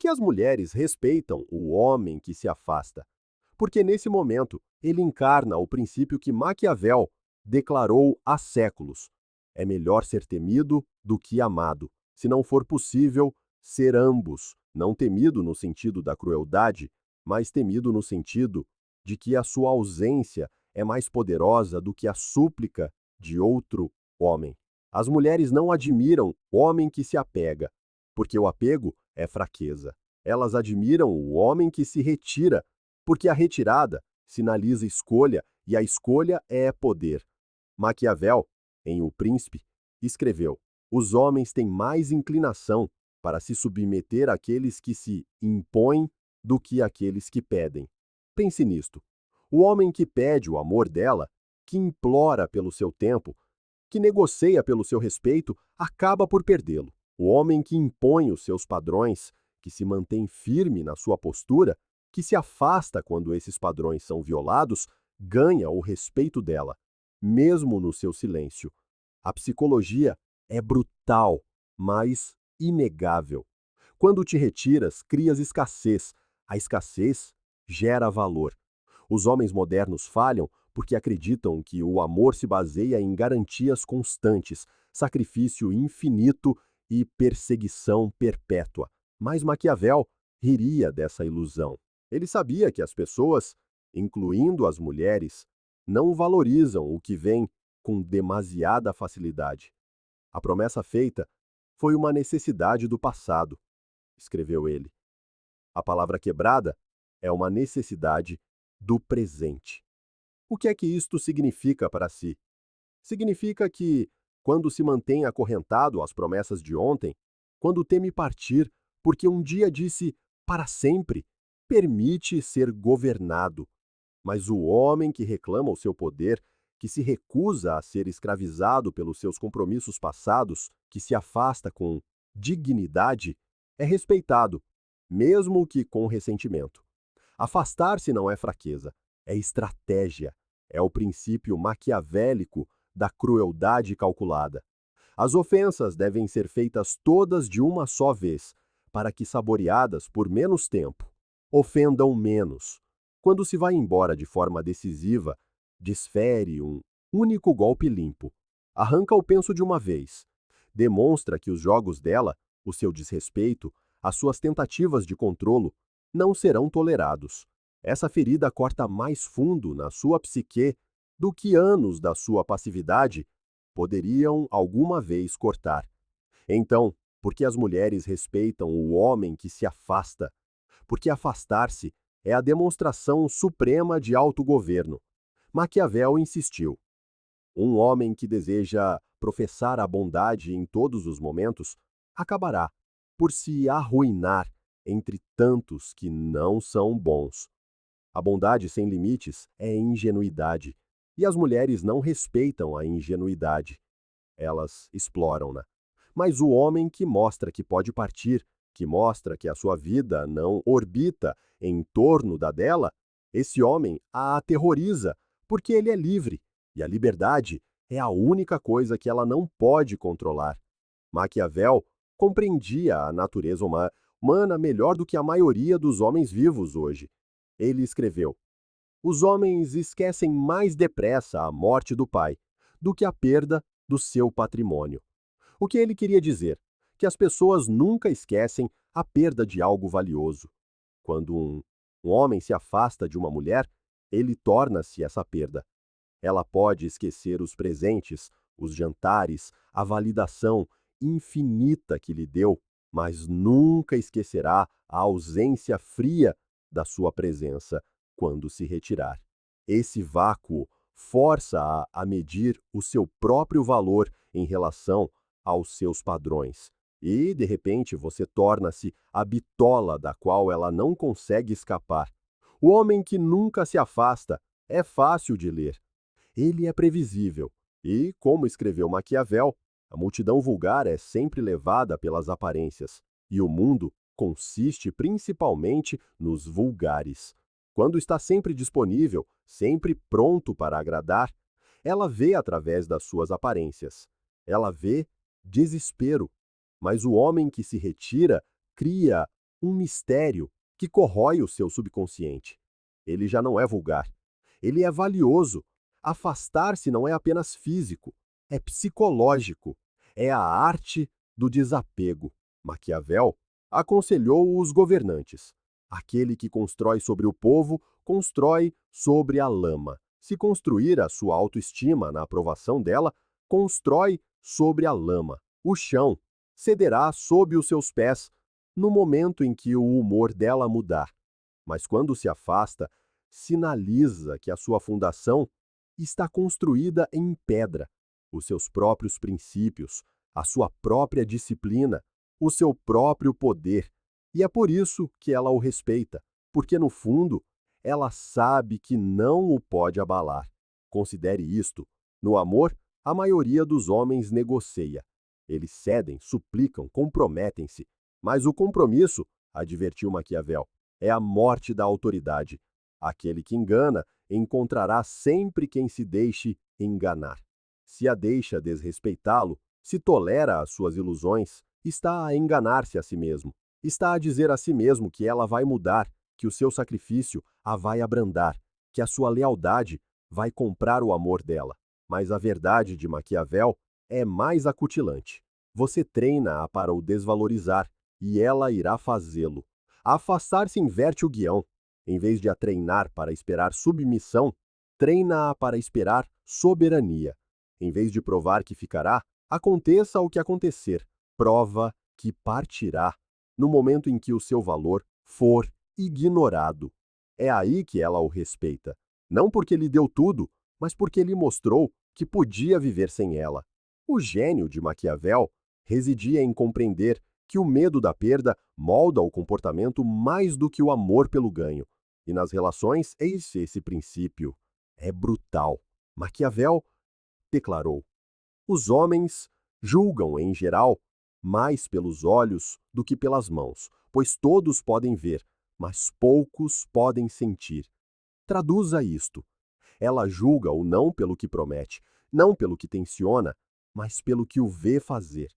as mulheres respeitam o homem que se afasta? Porque nesse momento ele encarna o princípio que Maquiavel declarou há séculos: é melhor ser temido do que amado, se não for possível ser ambos, não temido no sentido da crueldade, mas temido no sentido de que a sua ausência é mais poderosa do que a súplica de outro homem. As mulheres não admiram o homem que se apega, porque o apego é fraqueza. Elas admiram o homem que se retira, porque a retirada sinaliza escolha e a escolha é poder. Maquiavel, em O Príncipe, escreveu: os homens têm mais inclinação para se submeter àqueles que se impõem do que àqueles que pedem. Pense nisto. O homem que pede o amor dela, que implora pelo seu tempo, que negocia pelo seu respeito, acaba por perdê-lo. O homem que impõe os seus padrões, que se mantém firme na sua postura, que se afasta quando esses padrões são violados, ganha o respeito dela, mesmo no seu silêncio. A psicologia é brutal, mas inegável. Quando te retiras, crias escassez. A escassez gera valor. Os homens modernos falham porque acreditam que o amor se baseia em garantias constantes, sacrifício infinito e perseguição perpétua. Mas Maquiavel riria dessa ilusão. Ele sabia que as pessoas, incluindo as mulheres, não valorizam o que vem com demasiada facilidade. A promessa feita foi uma necessidade do passado, escreveu ele. A palavra quebrada é uma necessidade do presente. O que é que isto significa para si? Significa que, quando se mantém acorrentado às promessas de ontem, quando teme partir, porque um dia disse para sempre, permite ser governado. Mas o homem que reclama o seu poder, que se recusa a ser escravizado pelos seus compromissos passados, que se afasta com dignidade, é respeitado, mesmo que com ressentimento. Afastar-se não é fraqueza, é estratégia, é o princípio maquiavélico da crueldade calculada. As ofensas devem ser feitas todas de uma só vez, para que, saboreadas por menos tempo, ofendam menos. Quando se vai embora de forma decisiva, desfere um único golpe limpo, arranca o penso de uma vez, demonstra que os jogos dela, o seu desrespeito, as suas tentativas de controlo, não serão tolerados. Essa ferida corta mais fundo na sua psique do que anos da sua passividade poderiam alguma vez cortar. Então, por que as mulheres respeitam o homem que se afasta? Porque afastar-se é a demonstração suprema de autogoverno. Maquiavel insistiu: um homem que deseja professar a bondade em todos os momentos acabará por se arruinar entre tantos que não são bons. A bondade sem limites é ingenuidade, e as mulheres não respeitam a ingenuidade. Elas exploram-na. Mas o homem que mostra que pode partir, que mostra que a sua vida não orbita em torno da dela, esse homem a aterroriza, porque ele é livre, e a liberdade é a única coisa que ela não pode controlar. Maquiavel compreendia a natureza humana melhor do que a maioria dos homens vivos hoje. Ele escreveu: os homens esquecem mais depressa a morte do pai do que a perda do seu patrimônio. O que ele queria dizer? Que as pessoas nunca esquecem a perda de algo valioso. Quando um homem se afasta de uma mulher, ele torna-se essa perda. Ela pode esquecer os presentes, os jantares, a validação infinita que lhe deu, mas nunca esquecerá a ausência fria da sua presença quando se retirar. Esse vácuo força-a a medir o seu próprio valor em relação aos seus padrões. E, de repente, você torna-se a bitola da qual ela não consegue escapar. O homem que nunca se afasta é fácil de ler. Ele é previsível. E, como escreveu Maquiavel, a multidão vulgar é sempre levada pelas aparências, e o mundo consiste principalmente nos vulgares. Quando está sempre disponível, sempre pronto para agradar, ela vê através das suas aparências. Ela vê desespero. Mas o homem que se retira cria um mistério que corrói o seu subconsciente. Ele já não é vulgar. Ele é valioso. Afastar-se não é apenas físico, é psicológico. É a arte do desapego. Maquiavel aconselhou os governantes. Aquele que constrói sobre o povo, constrói sobre a lama. Se construir a sua autoestima na aprovação dela, constrói sobre a lama. O chão cederá sob os seus pés no momento em que o humor dela mudar. Mas quando se afasta, sinaliza que a sua fundação está construída em pedra. Os seus próprios princípios, a sua própria disciplina, o seu próprio poder. E é por isso que ela o respeita, porque no fundo, ela sabe que não o pode abalar. Considere isto: no amor, a maioria dos homens negocia. Eles cedem, suplicam, comprometem-se. Mas o compromisso, advertiu Maquiavel, é a morte da autoridade. Aquele que engana encontrará sempre quem se deixe enganar. Se a deixa desrespeitá-lo, se tolera as suas ilusões, está a enganar-se a si mesmo. Está a dizer a si mesmo que ela vai mudar, que o seu sacrifício a vai abrandar, que a sua lealdade vai comprar o amor dela. Mas a verdade de Maquiavel é mais acutilante. Você treina-a para o desvalorizar, e ela irá fazê-lo. A afastar-se inverte o guião. Em vez de a treinar para esperar submissão, treina-a para esperar soberania. Em vez de provar que ficará, aconteça o que acontecer, prova que partirá no momento em que o seu valor for ignorado. É aí que ela o respeita. Não porque lhe deu tudo, mas porque lhe mostrou que podia viver sem ela. O gênio de Maquiavel residia em compreender que o medo da perda molda o comportamento mais do que o amor pelo ganho. E nas relações, eis esse princípio. É brutal. Maquiavel declarou: os homens julgam, em geral, mais pelos olhos do que pelas mãos, pois todos podem ver, mas poucos podem sentir. Traduza isto. Ela julga o não pelo que promete, não pelo que tenciona, mas pelo que o vê fazer.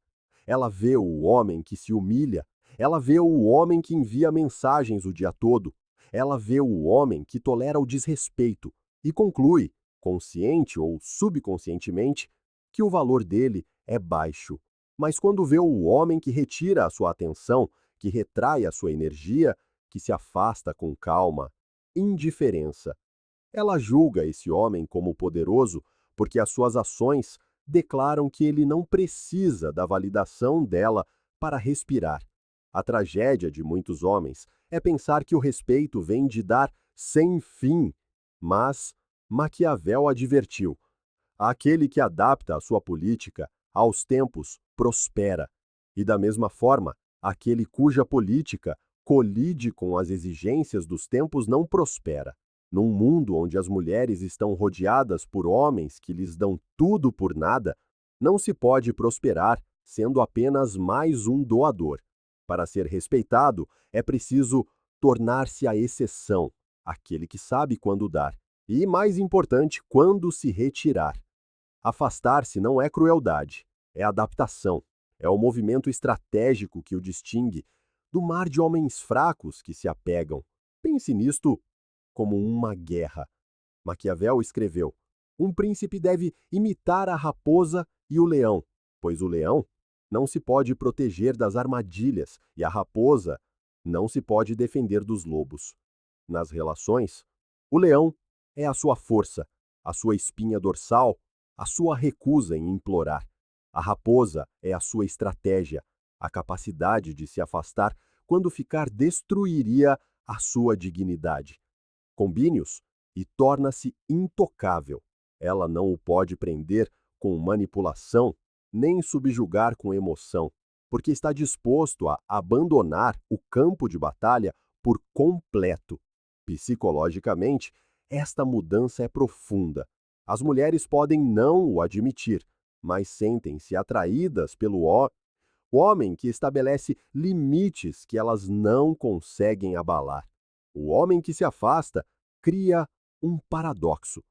Ela vê o homem que se humilha, ela vê o homem que envia mensagens o dia todo, ela vê o homem que tolera o desrespeito e conclui, consciente ou subconscientemente, que o valor dele é baixo. Mas quando vê o homem que retira a sua atenção, que retrai a sua energia, que se afasta com calma, indiferença, ela julga esse homem como poderoso porque as suas ações declaram que ele não precisa da validação dela para respirar. A tragédia de muitos homens é pensar que o respeito vem de dar sem fim. Mas Maquiavel advertiu: aquele que adapta a sua política aos tempos prospera. E da mesma forma, aquele cuja política colide com as exigências dos tempos não prospera. Num mundo onde as mulheres estão rodeadas por homens que lhes dão tudo por nada, não se pode prosperar sendo apenas mais um doador. Para ser respeitado, é preciso tornar-se a exceção, aquele que sabe quando dar, e, mais importante, quando se retirar. Afastar-se não é crueldade, é adaptação, é o movimento estratégico que o distingue do mar de homens fracos que se apegam. Pense nisto como uma guerra. Maquiavel escreveu: um príncipe deve imitar a raposa e o leão, pois o leão não se pode proteger das armadilhas e a raposa não se pode defender dos lobos. Nas relações, o leão é a sua força, a sua espinha dorsal, a sua recusa em implorar. A raposa é a sua estratégia, a capacidade de se afastar quando ficar destruiria a sua dignidade. Combine-os e torna-se intocável. Ela não o pode prender com manipulação, nem subjugar com emoção, porque está disposto a abandonar o campo de batalha por completo. Psicologicamente, esta mudança é profunda. As mulheres podem não o admitir, mas sentem-se atraídas pelo homem que estabelece limites que elas não conseguem abalar. O homem que se afasta cria um paradoxo.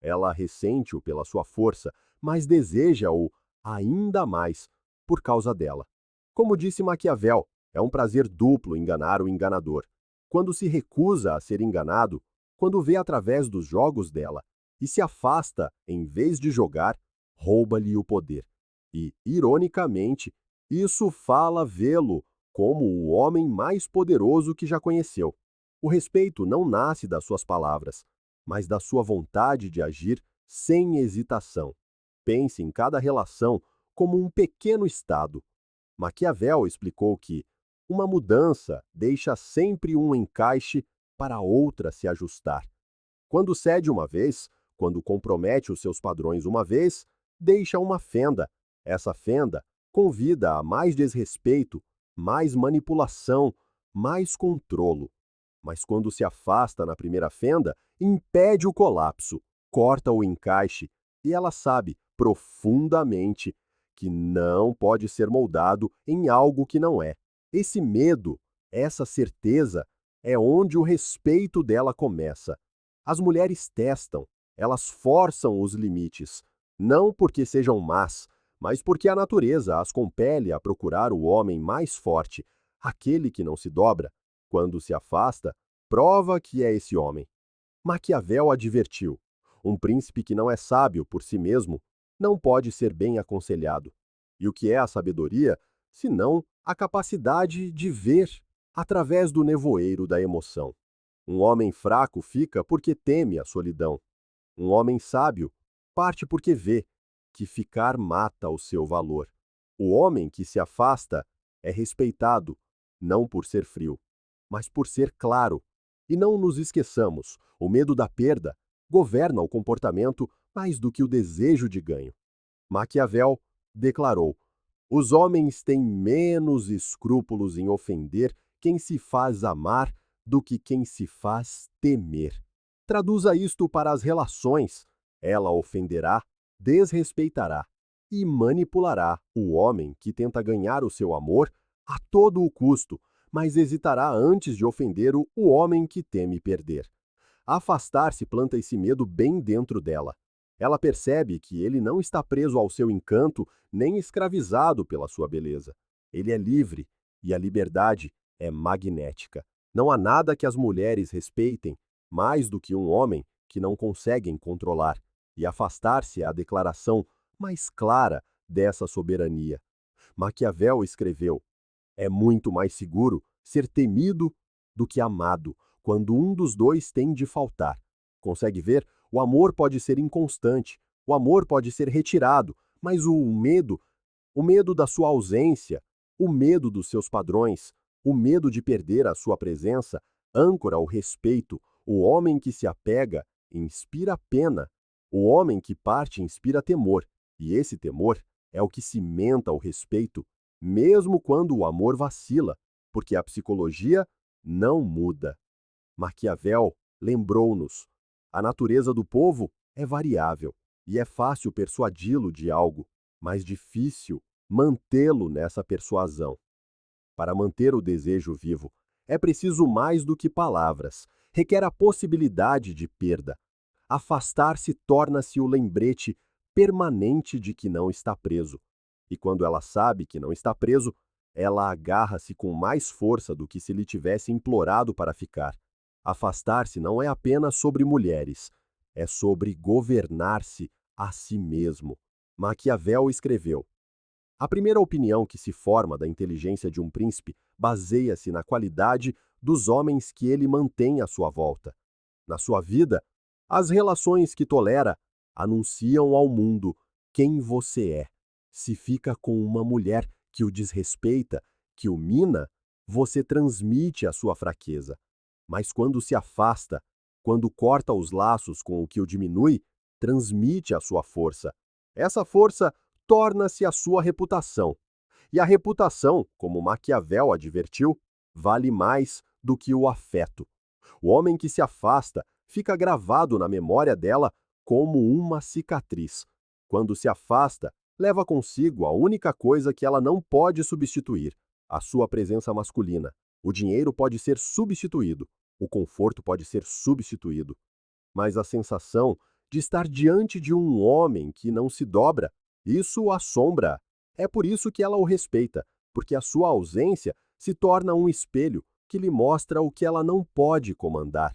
Ela ressente-o pela sua força, mas deseja-o ainda mais por causa dela. Como disse Maquiavel, É um prazer duplo enganar o enganador. Quando se recusa a ser enganado, quando vê através dos jogos dela e se afasta em vez de jogar, rouba-lhe o poder. E, ironicamente, isso fala vê-lo como o homem mais poderoso que já conheceu. O respeito não nasce das suas palavras, mas da sua vontade de agir sem hesitação. Pense em cada relação como um pequeno estado. Maquiavel explicou que uma mudança deixa sempre um encaixe para outra se ajustar. Quando cede uma vez, quando compromete os seus padrões uma vez, deixa uma fenda. Essa fenda convida a mais desrespeito, mais manipulação, mais controlo. Mas quando se afasta na primeira fenda, impede o colapso, corta o encaixe, e ela sabe profundamente que não pode ser moldado em algo que não é. Esse medo, essa certeza, é onde o respeito dela começa. As mulheres testam, elas forçam os limites, não porque sejam más, mas porque a natureza as compele a procurar o homem mais forte, aquele que não se dobra. Quando se afasta, prova que é esse homem. Maquiavel advertiu: um príncipe que não é sábio por si mesmo não pode ser bem aconselhado. E o que é a sabedoria, senão a capacidade de ver através do nevoeiro da emoção? Um homem fraco fica porque teme a solidão. Um homem sábio parte porque vê que ficar mata o seu valor. O homem que se afasta é respeitado, não por ser frio, mas por ser claro. E não nos esqueçamos, o medo da perda governa o comportamento mais do que o desejo de ganho. Maquiavel declarou: os homens têm menos escrúpulos em ofender quem se faz amar do que quem se faz temer. Traduza isto para as relações. Ela ofenderá, desrespeitará e manipulará o homem que tenta ganhar o seu amor a todo o custo, mas hesitará antes de ofender o homem que teme perder. Afastar-se planta esse medo bem dentro dela. Ela percebe que ele não está preso ao seu encanto nem escravizado pela sua beleza. Ele é livre e a liberdade é magnética. Não há nada que as mulheres respeitem mais do que um homem que não conseguem controlar, e afastar-se é a declaração mais clara dessa soberania. Maquiavel escreveu: é muito mais seguro ser temido do que amado, quando um dos dois tem de faltar. Consegue ver? O amor pode ser inconstante, o amor pode ser retirado, mas o medo da sua ausência, o medo dos seus padrões, o medo de perder a sua presença, âncora o respeito. O homem que se apega inspira pena. O homem que parte inspira temor. E esse temor é o que cimenta o respeito, mesmo quando o amor vacila, porque a psicologia não muda. Maquiavel lembrou-nos: a natureza do povo é variável e é fácil persuadi-lo de algo, mas difícil mantê-lo nessa persuasão. Para manter o desejo vivo, é preciso mais do que palavras, requer a possibilidade de perda. Afastar-se torna-se o lembrete permanente de que não está preso. E quando ela sabe que não está preso, ela agarra-se com mais força do que se lhe tivesse implorado para ficar. Afastar-se não é apenas sobre mulheres, é sobre governar-se a si mesmo. Maquiavel escreveu: a primeira opinião que se forma da inteligência de um príncipe baseia-se na qualidade dos homens que ele mantém à sua volta. Na sua vida, as relações que tolera anunciam ao mundo quem você é. Se fica com uma mulher que o desrespeita, que o mina, você transmite a sua fraqueza. Mas quando se afasta, quando corta os laços com o que o diminui, transmite a sua força. Essa força torna-se a sua reputação. E a reputação, como Maquiavel advertiu, vale mais do que o afeto. O homem que se afasta fica gravado na memória dela como uma cicatriz. Quando se afasta, leva consigo a única coisa que ela não pode substituir: a sua presença masculina. O dinheiro pode ser substituído, o conforto pode ser substituído, mas a sensação de estar diante de um homem que não se dobra, isso assombra. É por isso que ela o respeita, porque a sua ausência Se torna um espelho que lhe mostra o que ela não pode comandar.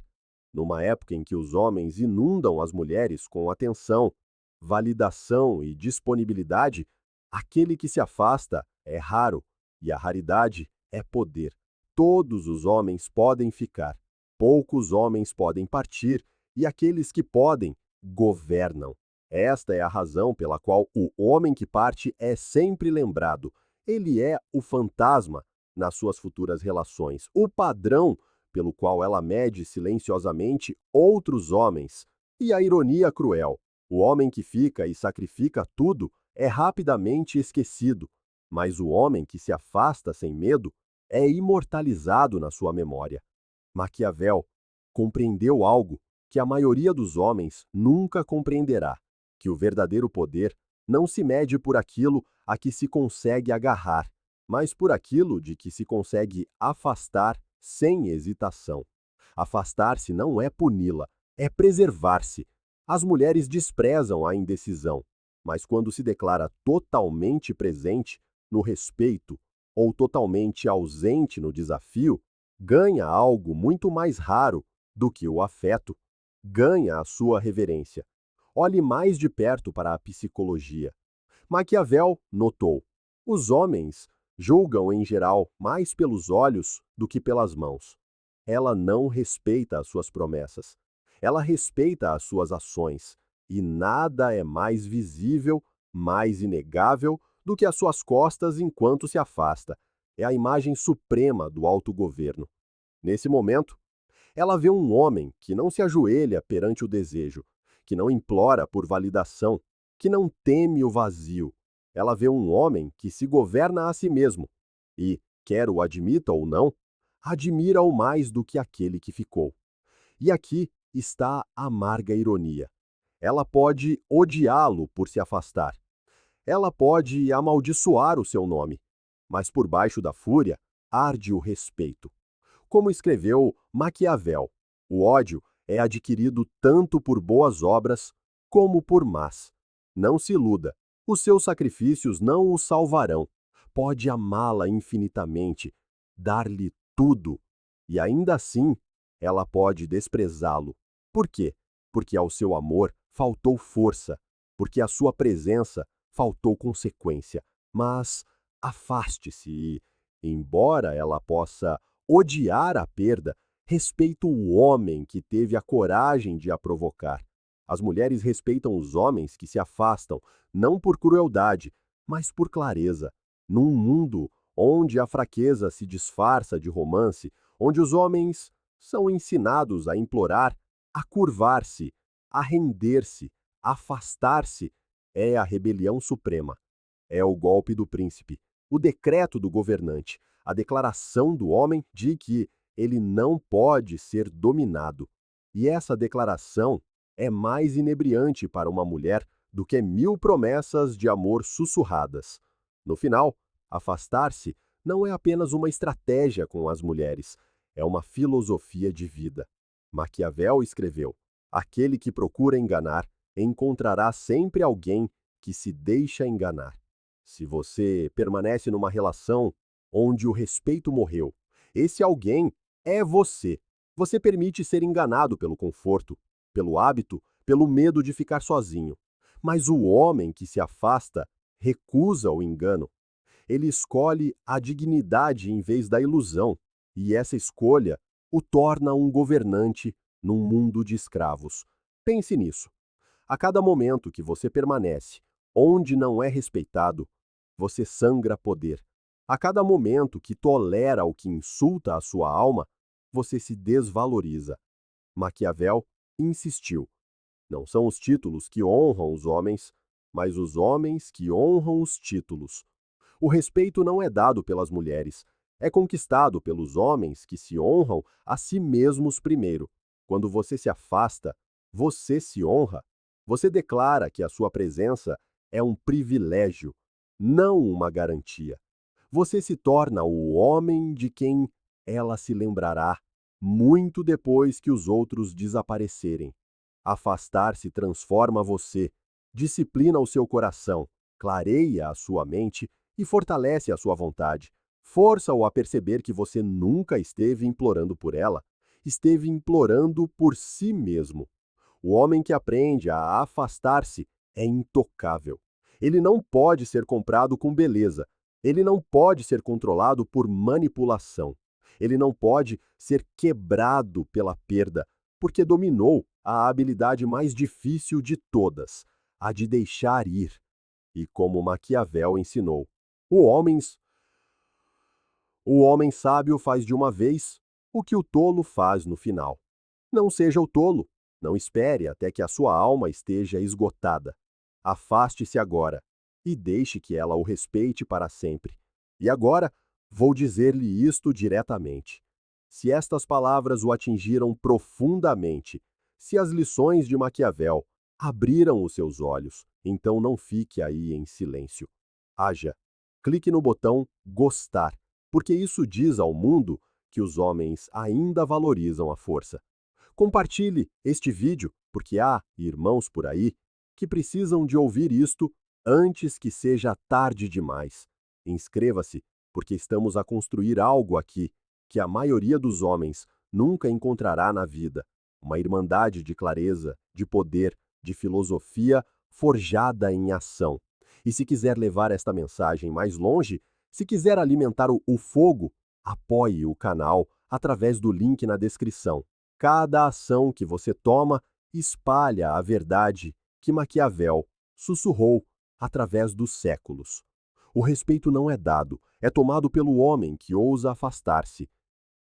Numa época em que os homens inundam as mulheres com atenção, validação e disponibilidade, aquele que se afasta é raro e a raridade é poder. Todos os homens podem ficar, poucos homens podem partir e aqueles que podem, governam. Esta é a razão pela qual o homem que parte é sempre lembrado. Ele é o fantasma nas suas futuras relações, o padrão pelo qual ela mede silenciosamente outros homens. E a ironia cruel: o homem que fica e sacrifica tudo é rapidamente esquecido, mas o homem que se afasta sem medo é imortalizado na sua memória. Maquiavel compreendeu algo que a maioria dos homens nunca compreenderá, que o verdadeiro poder não se mede por aquilo a que se consegue agarrar, mas por aquilo de que se consegue afastar sem hesitação. Afastar-se não é puni-la, é preservar-se. As mulheres desprezam a indecisão, mas quando se declara totalmente presente no respeito ou totalmente ausente no desafio, ganha algo muito mais raro do que o afeto, ganha a sua reverência. Olhe mais de perto para a psicologia. Maquiavel notou: os homens julgam em geral mais pelos olhos do que pelas mãos. Ela não respeita as suas promessas. Ela respeita as suas ações. E nada é mais visível, mais inegável do que as suas costas enquanto se afasta. É a imagem suprema do autogoverno. Nesse momento, ela vê um homem que não se ajoelha perante o desejo, que não implora por validação, que não teme o vazio. Ela vê um homem que se governa a si mesmo e, quer o admita ou não, admira-o mais do que aquele que ficou. E aqui está a amarga ironia. Ela pode odiá-lo por se afastar. Ela pode amaldiçoar o seu nome, mas por baixo da fúria arde o respeito. Como escreveu Maquiavel, o ódio é adquirido tanto por boas obras como por más. Não se iluda, os seus sacrifícios não o salvarão. Pode amá-la infinitamente, dar-lhe tudo, e ainda assim ela pode desprezá-lo. Por quê? Porque ao seu amor faltou força, porque à sua presença faltou consequência. Mas afaste-se e, embora ela possa odiar a perda, respeita o homem que teve a coragem de a provocar. As mulheres respeitam os homens que se afastam, não por crueldade, mas por clareza. Num mundo onde a fraqueza se disfarça de romance, onde os homens são ensinados a implorar, a curvar-se, a render-se, a afastar-se, é a rebelião suprema. É o golpe do príncipe, o decreto do governante, a declaração do homem de que ele não pode ser dominado. E essa declaração é mais inebriante para uma mulher do que 1000 promessas de amor sussurradas. No final, afastar-se não é apenas uma estratégia com as mulheres, é uma filosofia de vida. Maquiavel escreveu: aquele que procura enganar encontrará sempre alguém que se deixa enganar. Se você permanece numa relação onde o respeito morreu, esse alguém é você. Você permite ser enganado pelo conforto, pelo hábito, pelo medo de ficar sozinho. Mas o homem que se afasta recusa o engano. Ele escolhe a dignidade em vez da ilusão, e essa escolha o torna um governante num mundo de escravos. Pense nisso. A cada momento que você permanece onde não é respeitado, você sangra poder. A cada momento que tolera o que insulta a sua alma, você se desvaloriza. Maquiavel insistiu: não são os títulos que honram os homens, mas os homens que honram os títulos. O respeito não é dado pelas mulheres, é conquistado pelos homens que se honram a si mesmos primeiro. Quando você se afasta, você se honra. Você declara que a sua presença é um privilégio, não uma garantia. Você se torna o homem de quem ela se lembrará muito depois que os outros desaparecerem. Afastar-se transforma você, disciplina o seu coração, clareia a sua mente e fortalece a sua vontade. Força-o a perceber que você nunca esteve implorando por ela, esteve implorando por si mesmo. O homem que aprende a afastar-se é intocável. Ele não pode ser comprado com beleza. Ele não pode ser controlado por manipulação. Ele não pode ser quebrado pela perda, porque dominou a habilidade mais difícil de todas, a de deixar ir. E como Maquiavel ensinou, o homem, o homem sábio faz de uma vez o que o tolo faz no final. Não seja o tolo. Não espere até que a sua alma esteja esgotada. Afaste-se agora e deixe que ela o respeite para sempre. E agora, vou dizer-lhe isto diretamente. Se estas palavras o atingiram profundamente, se as lições de Maquiavel abriram os seus olhos, então não fique aí em silêncio. Haja. Clique no botão gostar, porque isso diz ao mundo que os homens ainda valorizam a força. Compartilhe este vídeo, porque há irmãos por aí que precisam de ouvir isto antes que seja tarde demais. Inscreva-se, porque estamos a construir algo aqui que a maioria dos homens nunca encontrará na vida. Uma irmandade de clareza, de poder, de filosofia forjada em ação. E se quiser levar esta mensagem mais longe, se quiser alimentar o fogo, apoie o canal através do link na descrição. Cada ação que você toma espalha a verdade que Maquiavel sussurrou através dos séculos. O respeito não é dado, é tomado pelo homem que ousa afastar-se,